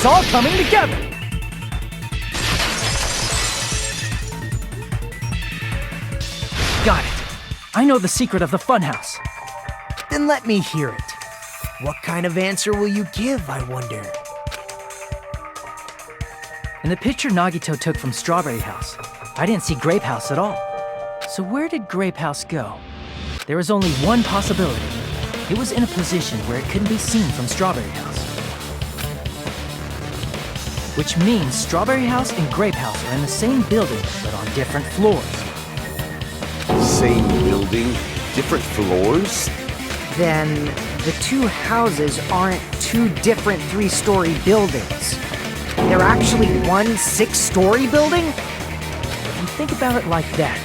It's all coming together! Got it. I know the secret of the funhouse. Then let me hear it. What kind of answer will you give, I wonder? In the picture Nagito took from Strawberry House, I didn't see Grape House at all. So where did Grape House go? There is only one possibility. It was in a position where it couldn't be seen from Strawberry House. Which means Strawberry House and Grape House are in the same building, but on different floors. Same building, different floors? Then the two houses aren't two different 3-story buildings. They're actually one 6-story building? If you think about it like that,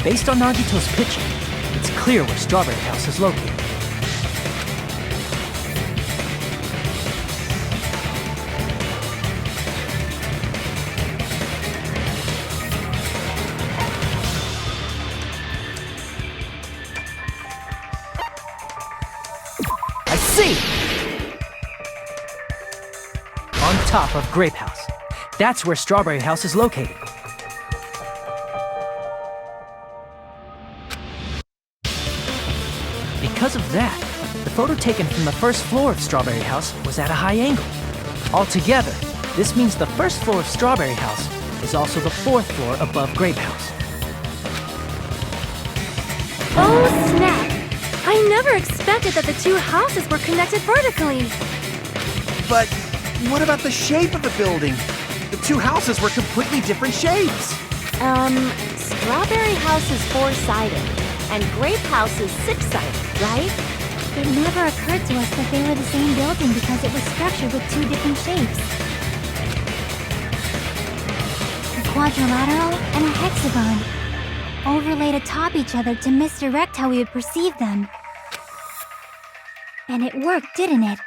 based on Nagito's picture, it's clear where Strawberry House is located. I see! On top of Grape House. That's where Strawberry House is located. Because of that, the photo taken from the first floor of Strawberry House was at a high angle. Altogether, this means the first floor of Strawberry House is also the 4th floor above Grape House. Oh, snap! I never expected that the two houses were connected vertically. But what about the shape of the building? The two houses were completely different shapes. Strawberry House is 4-sided, and Grape House is 6-sided, right? It never occurred to us that they were the same building because it was structured with two different shapes. A quadrilateral and a hexagon, overlaid atop each other to misdirect how we would perceive them. And it worked, didn't it?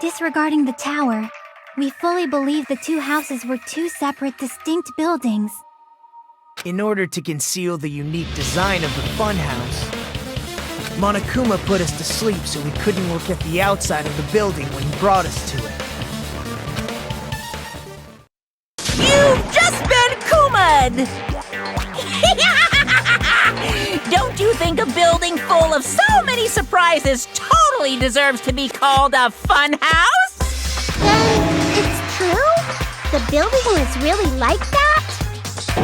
Disregarding the tower, we fully believed the two houses were two separate, distinct buildings. In order to conceal the unique design of the funhouse, Monokuma put us to sleep so we couldn't look at the outside of the building when he brought us to it. You've just been Kuma'd! Don't you think a building full of so many surprises totally deserves to be called a fun house? Then it's true? The building was really like that?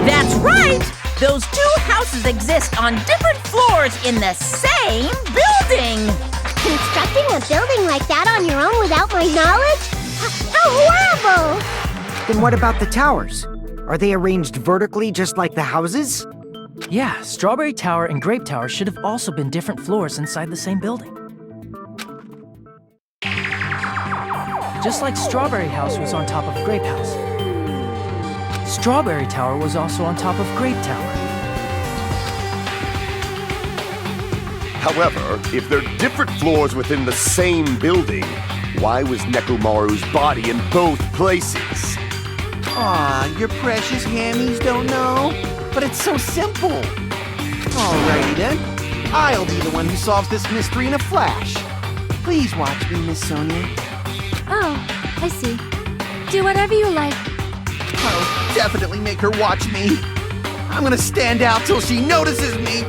That's right! Those two houses exist on different floors in the same building! Constructing a building like that on your own without my knowledge? How horrible! Then what about the towers? Are they arranged vertically just like the houses? Yeah, Strawberry Tower and Grape Tower should have also been different floors inside the same building. Just like Strawberry House was on top of Grape House, Strawberry Tower was also on top of Grape Tower. However, if they're different floors within the same building, why was Nekomaru's body in both places? Aw, your precious hammies don't know? But it's so simple. Alrighty then. I'll be the one who solves this mystery in a flash. Please watch me, Miss Sonia. Oh, I see. Do whatever you like. I'll definitely make her watch me. I'm gonna stand out till she notices me.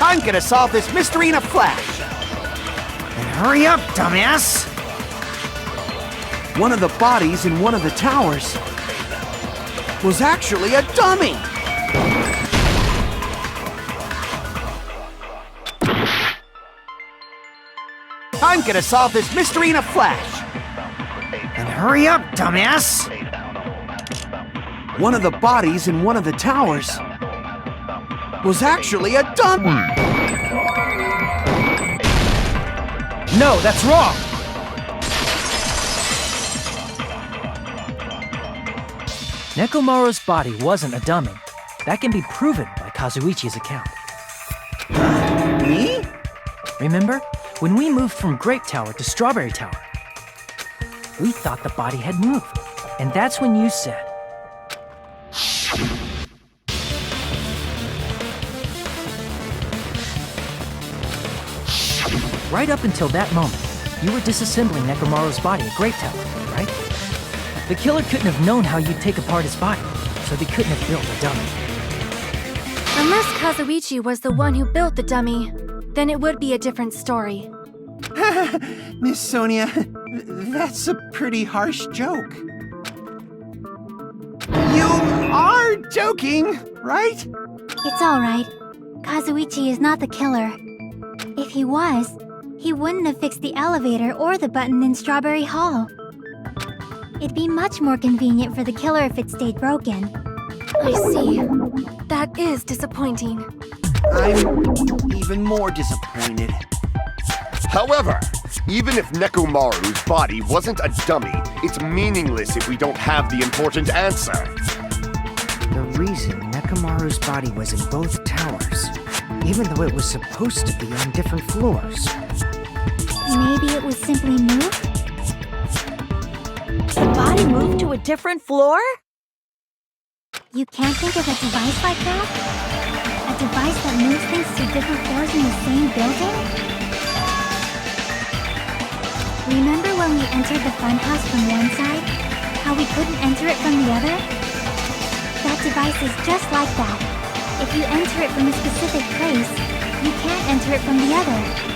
I'm gonna solve this mystery in a flash. And hurry up, dumbass! One of the bodies in one of the towers was actually a dummy. I'm gonna solve this mystery in a flash. And hurry up, dumbass! One of the bodies in one of the towers was actually a dummy. No, that's wrong! Nekomaru's body wasn't a dummy. That can be proven by Kazuichi's account. Me? Remember, when we moved from Grape Tower to Strawberry Tower, we thought the body had moved. And that's when you said, right up until that moment, you were disassembling Nekomaru's body at Grape Tower, right? The killer couldn't have known how you'd take apart his body, so they couldn't have built a dummy. Unless Kazuichi was the one who built the dummy, then it would be a different story. Miss Sonia, that's a pretty harsh joke. You are joking, right? It's alright. Kazuichi is not the killer. If he was, he wouldn't have fixed the elevator or the button in Strawberry Hall. It'd be much more convenient for the killer if it stayed broken. I see. That is disappointing. I'm even more disappointed. However, even if Nekomaru's body wasn't a dummy, it's meaningless if we don't have the important answer. The reason Nekomaru's body was in both towers, even though it was supposed to be on different floors. Maybe it was simply moved? The body moved to a different floor? You can't think of a device like that? A device that moves things to different floors in the same building? Remember when we entered the funhouse from one side? How we couldn't enter it from the other? That device is just like that. If you enter it from a specific place, you can't enter it from the other.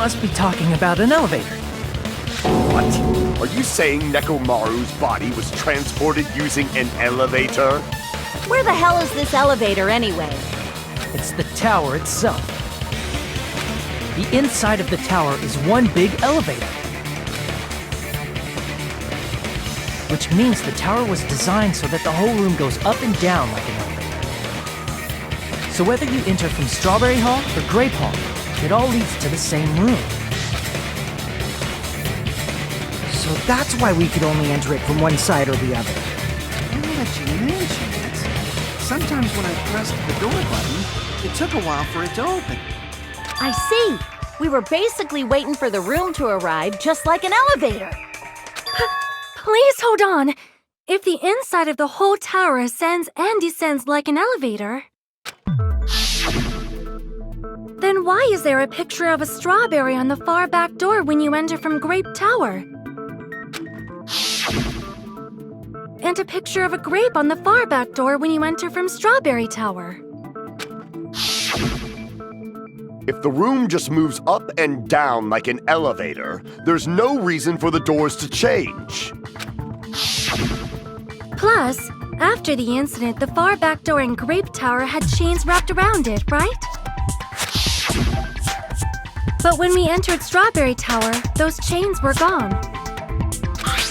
must be talking about an elevator. What? Are you saying Nekomaru's body was transported using an elevator? Where the hell is this elevator anyway? It's the tower itself. The inside of the tower is one big elevator. Which means the tower was designed so that the whole room goes up and down like an elevator. So whether you enter from Strawberry Hall or Grape Hall, it all leads to the same room. So that's why we could only enter it from one side or the other. Now that you mention it, sometimes when I pressed the door button, it took a while for it to open. I see. We were basically waiting for the room to arrive, just like an elevator. Please hold on. If the inside of the whole tower ascends and descends like an elevator, then why is there a picture of a strawberry on the far back door when you enter from Grape Tower? And a picture of a grape on the far back door when you enter from Strawberry Tower? If the room just moves up and down like an elevator, there's no reason for the doors to change. Plus, after the incident, the far back door in Grape Tower had chains wrapped around it, right? But when we entered Strawberry Tower, those chains were gone.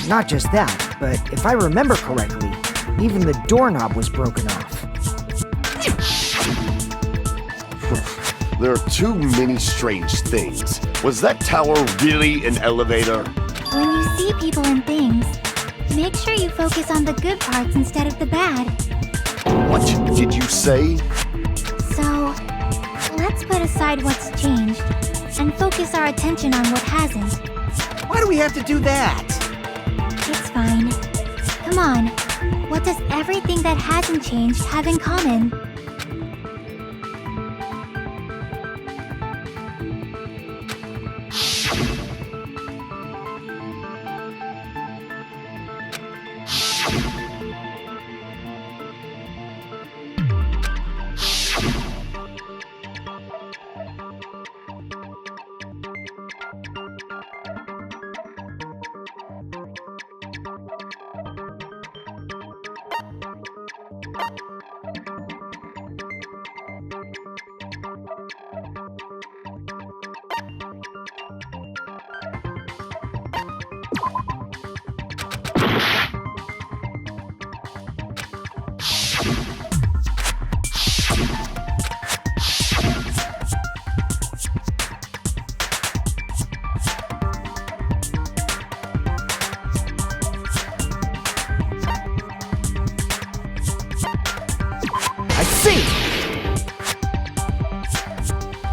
Not just that, but if I remember correctly, even the doorknob was broken off. There are too many strange things. Was that tower really an elevator? When you see people and things, make sure you focus on the good parts instead of the bad. What did you say? So, let's put aside what's changed and focus our attention on what hasn't. Why do we have to do that? It's fine. Come on. What does everything that hasn't changed have in common?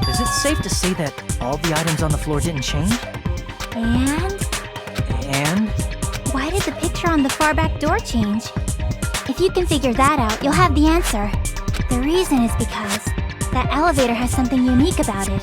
Is it safe to say that all the items on the floor didn't change? And? Why did the picture on the far back door change? If you can figure that out, you'll have the answer. The reason is because that elevator has something unique about it.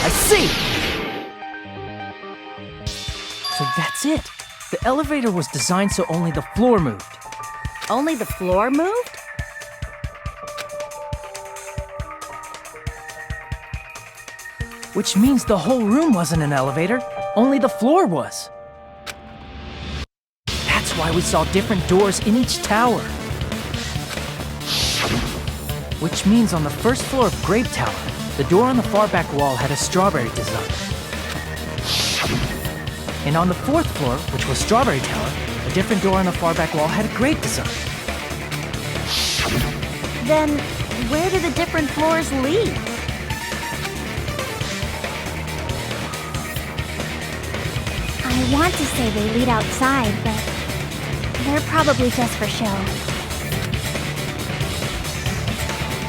I see! So that's it. The elevator was designed so only the floor moved. Only the floor moved? Which means the whole room wasn't an elevator, only the floor was. That's why we saw different doors in each tower. Which means on the first floor of Grape Tower, the door on the far back wall had a strawberry design. And on the fourth floor, which was Strawberry Tower, a different door on the far back wall had a grape design. Then, where do the different floors lead? I want to say they lead outside, but they're probably just for show.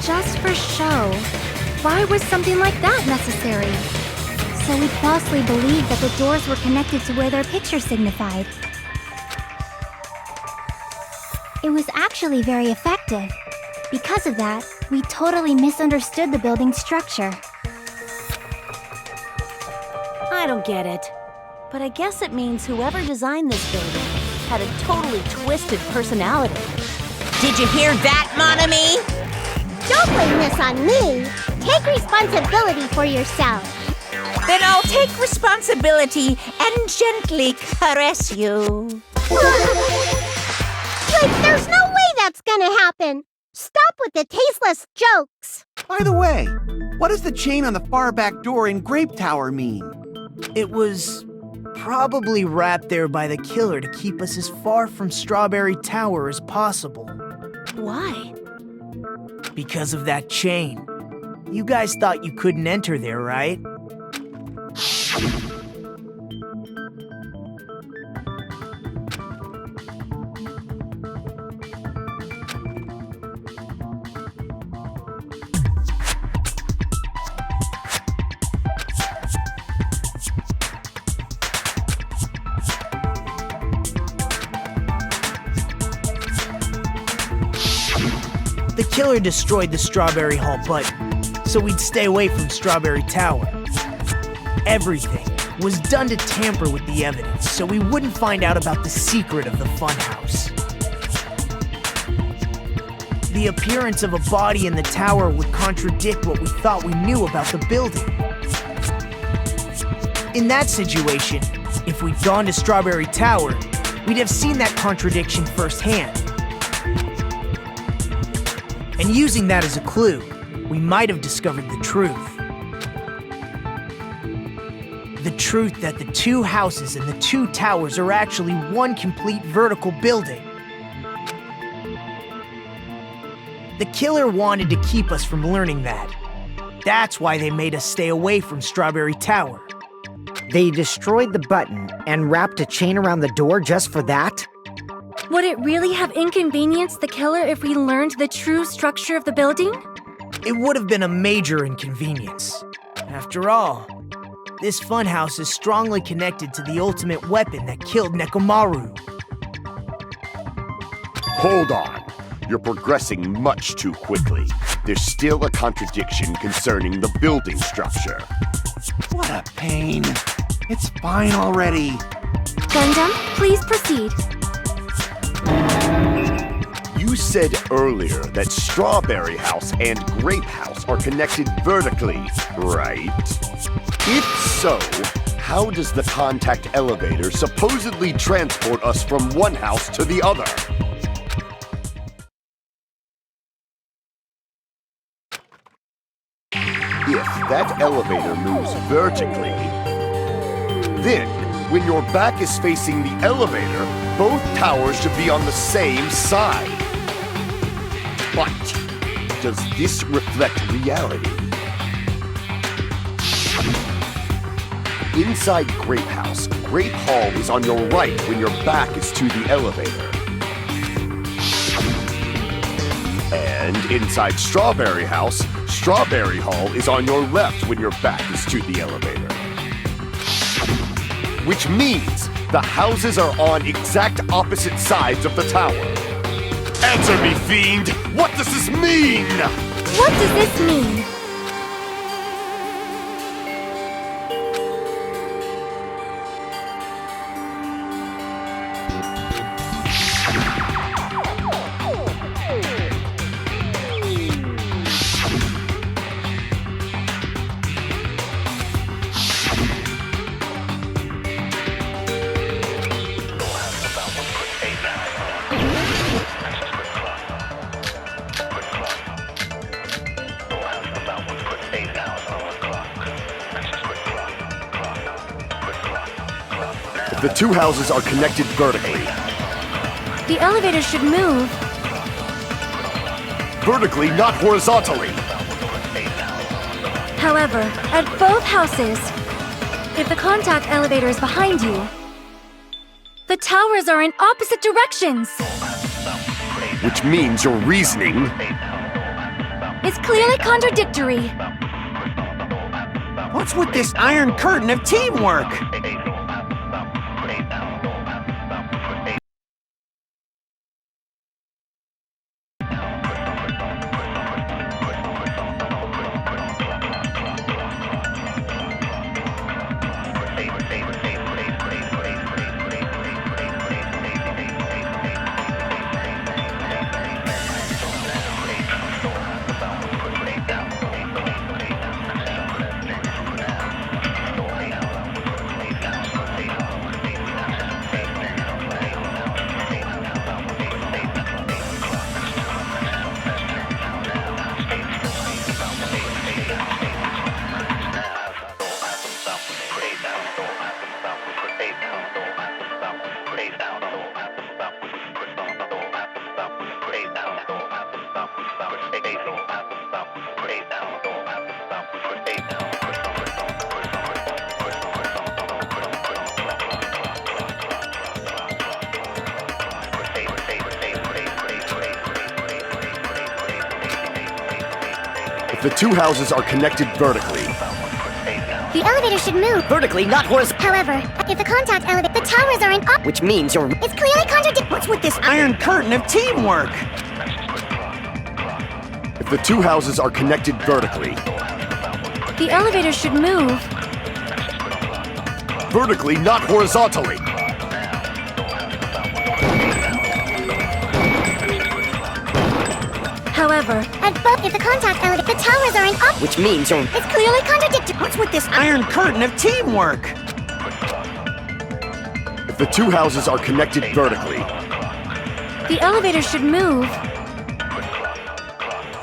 Just for show? Why was something like that necessary? So we falsely believed that the doors were connected to where their picture signified. It was actually very effective. Because of that, we totally misunderstood the building's structure. I don't get it. But I guess it means whoever designed this building had a totally twisted personality. Did you hear that, mon ami? Don't blame this on me. Take responsibility for yourself. Then I'll take responsibility and gently caress you. Like, there's no way that's gonna happen. Stop with the tasteless jokes. By the way, what does the chain on the far back door in Grape Tower mean? It was probably wrapped there by the killer to keep us as far from Strawberry Tower as possible. Why? Because of that chain. You guys thought you couldn't enter there, right? The killer destroyed the Strawberry Hall button, so we'd stay away from Strawberry Tower. Everything was done to tamper with the evidence, so we wouldn't find out about the secret of the funhouse. The appearance of a body in the tower would contradict what we thought we knew about the building. In that situation, if we'd gone to Strawberry Tower, we'd have seen that contradiction firsthand. And using that as a clue, we might have discovered the truth. The truth that the two houses and the two towers are actually one complete vertical building. The killer wanted to keep us from learning that. That's why they made us stay away from Strawberry Tower. They destroyed the button and wrapped a chain around the door just for that? Would it really have inconvenienced the killer if we learned the true structure of the building? It would have been a major inconvenience. After all, this funhouse is strongly connected to the ultimate weapon that killed Nekomaru. Hold on. You're progressing much too quickly. There's still a contradiction concerning the building structure. What a pain. It's fine already. Gundam, please proceed. You said earlier that Strawberry House and Grape House are connected vertically, right? If so, how does the contact elevator supposedly transport us from one house to the other? If that elevator moves vertically, then when your back is facing the elevator, both towers should be on the same side. But does this reflect reality? Inside Grape House, Grape Hall is on your right when your back is to the elevator. And inside Strawberry House, Strawberry Hall is on your left when your back is to the elevator. Which means the houses are on exact opposite sides of the tower. Answer me, fiend! What does this mean? What does this mean? The two houses are connected vertically. The elevator should move. Vertically, not horizontally. However, at both houses, if the contact elevator is behind you, the towers are in opposite directions. Which means your reasoning... It's clearly contradictory. What's with this iron curtain of teamwork? If the two houses are connected vertically, The elevator should move. Vertically, not horizontally. However, if the contact elevator, the towers are in op. Which means you're... It's clearly contradictory. What's with this iron curtain of teamwork? if the two houses are connected vertically, The elevator should move. vertically, not horizontally. However, At both, if the contact elevator, the towers are in op. Which means you're... It's clearly contradictory. What's with this iron curtain of teamwork? If the two houses are connected vertically, the elevator should move.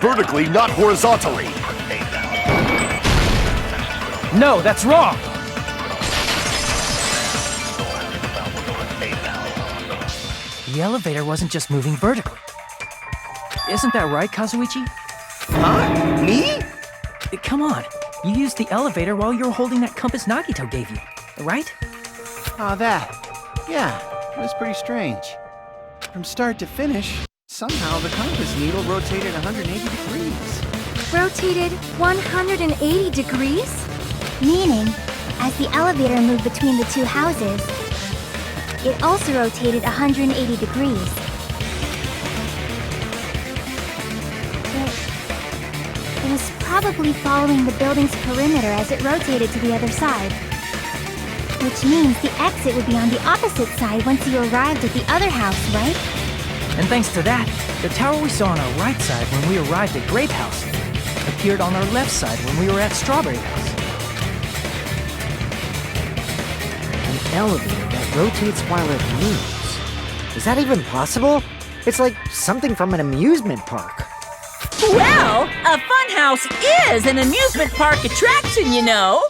vertically, not horizontally. No, that's wrong! The elevator wasn't just moving vertically. Isn't that right, Kazuichi? Huh? Me? Come on, you used the elevator while you were holding that compass Nagito gave you, right? Oh, that. Yeah, it was pretty strange. From start to finish, somehow the compass needle rotated 180 degrees. Rotated 180 degrees? Meaning, as the elevator moved between the two houses, it also rotated 180 degrees. It was probably following the building's perimeter as it rotated to the other side. Which means the exit would be on the opposite side once you arrived at the other house, right? And thanks to that, the tower we saw on our right side when we arrived at Grape House appeared on our left side when we were at Strawberry House. An elevator that rotates while it moves. Is that even possible? It's like something from an amusement park. Well, a funhouse is an amusement park attraction, you know.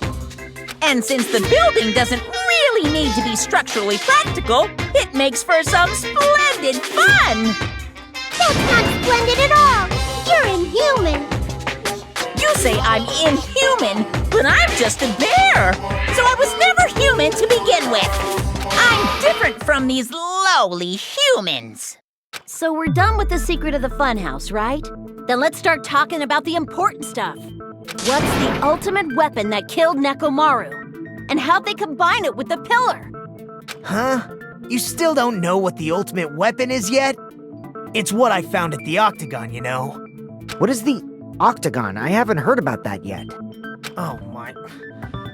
And since the building doesn't really need to be structurally practical, it makes for some splendid fun. That's not splendid at all. You're inhuman. You say I'm inhuman, but I'm just a bear. So I was never human to begin with. I'm different from these lowly humans. So we're done with the secret of the funhouse, right? Then let's start talking about the important stuff. What's the ultimate weapon that killed Nekomaru? And how'd they combine it with the pillar? Huh? You still don't know what the ultimate weapon is yet? It's what I found at the Octagon, you know. What is the Octagon? I haven't heard about that yet. Oh my...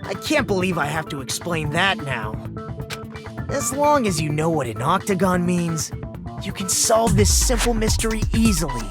I can't believe I have to explain that now. As long as you know what an Octagon means, you can solve this simple mystery easily.